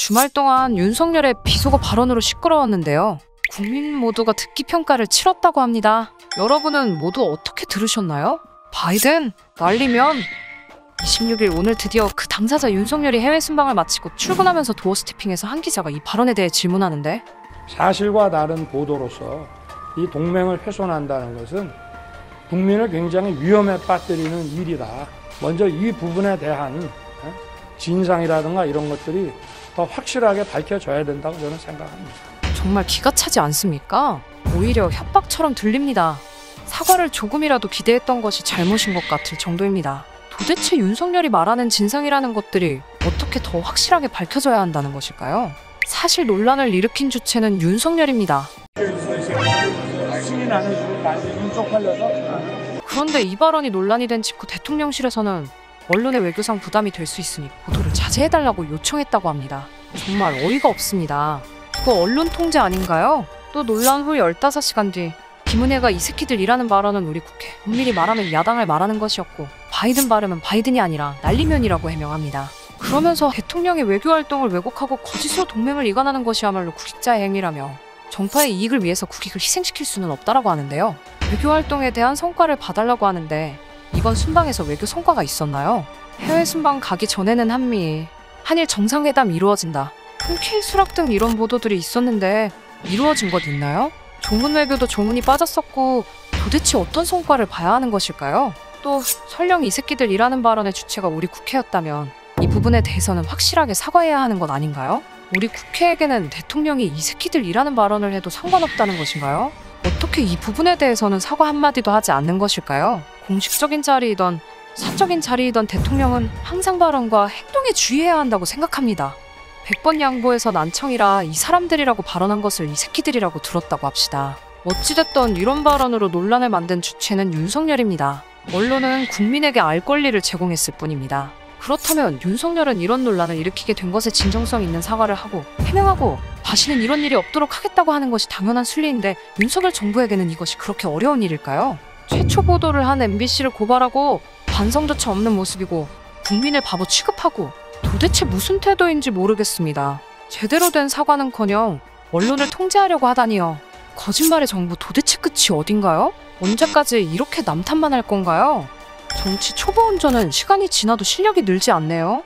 주말 동안 윤석열의 비속어 발언으로 시끄러웠는데요. 국민 모두가 듣기 평가를 치렀다고 합니다. 여러분은 모두 어떻게 들으셨나요? 바이든 날리면 26일 오늘 드디어 그 당사자 윤석열이 해외 순방을 마치고 출근하면서 도어 스태핑에서 한 기자가 이 발언에 대해 질문하는데, 사실과 다른 보도로서 이 동맹을 훼손한다는 것은 국민을 굉장히 위험에 빠뜨리는 일이다. 먼저 이 부분에 대한 진상이라든가 이런 것들이 더 확실하게 밝혀져야 된다고 저는 생각합니다. 정말 기가 차지 않습니까? 오히려 협박처럼 들립니다. 사과를 조금이라도 기대했던 것이 잘못인 것 같을 정도입니다. 도대체 윤석열이 말하는 진상이라는 것들이 어떻게 더 확실하게 밝혀져야 한다는 것일까요? 사실 논란을 일으킨 주체는 윤석열입니다. 그런데 이 발언이 논란이 된 직후 대통령실에서는 언론의 외교상 부담이 될 수 있으니 보도를 자제해달라고 요청했다고 합니다. 정말 어이가 없습니다. 그거 언론 통제 아닌가요? 또 논란 후 15시간 뒤 김은혜가 이 새끼들이라는 발언은 우리 국회, 엄밀히 말하면 야당을 말하는 것이었고 바이든 발음은 바이든이 아니라 날리면이라고 해명합니다. 그러면서 대통령의 외교활동을 왜곡하고 거짓으로 동맹을 이관하는 것이야말로 국익자의 행위라며 정파의 이익을 위해서 국익을 희생시킬 수는 없다라고 하는데요. 외교활동에 대한 성과를 봐달라고 하는데 이번 순방에서 외교 성과가 있었나요? 해외 순방 가기 전에는 한일 정상회담 이루어진다, 흔쾌히 수락 등 이런 보도들이 있었는데 이루어진 것 있나요? 조문 외교도 조문이 빠졌었고 도대체 어떤 성과를 봐야 하는 것일까요? 또 설령 이 새끼들이라는 발언의 주체가 우리 국회였다면 이 부분에 대해서는 확실하게 사과해야 하는 것 아닌가요? 우리 국회에게는 대통령이 이 새끼들이라는 발언을 해도 상관없다는 것인가요? 어떻게 이 부분에 대해서는 사과 한마디도 하지 않는 것일까요? 공식적인 자리이던 사적인 자리이던 대통령은 항상 발언과 행동에 주의해야 한다고 생각합니다. 100번 양보해서 난청이라 이 사람들이라고 발언한 것을 이 새끼들이라고 들었다고 합시다. 어찌됐던 이런 발언으로 논란을 만든 주체는 윤석열입니다. 언론은 국민에게 알 권리를 제공했을 뿐입니다. 그렇다면 윤석열은 이런 논란을 일으키게 된 것에 진정성 있는 사과를 하고 해명하고 다시는 이런 일이 없도록 하겠다고 하는 것이 당연한 순리인데 윤석열 정부에게는 이것이 그렇게 어려운 일일까요? 최초 보도를 한 MBC를 고발하고 반성조차 없는 모습이고 국민을 바보 취급하고 도대체 무슨 태도인지 모르겠습니다. 제대로 된 사과는커녕 언론을 통제하려고 하다니요. 거짓말의 정부 도대체 끝이 어딘가요? 언제까지 이렇게 남탓만 할 건가요? 정치 초보 운전은 시간이 지나도 실력이 늘지 않네요.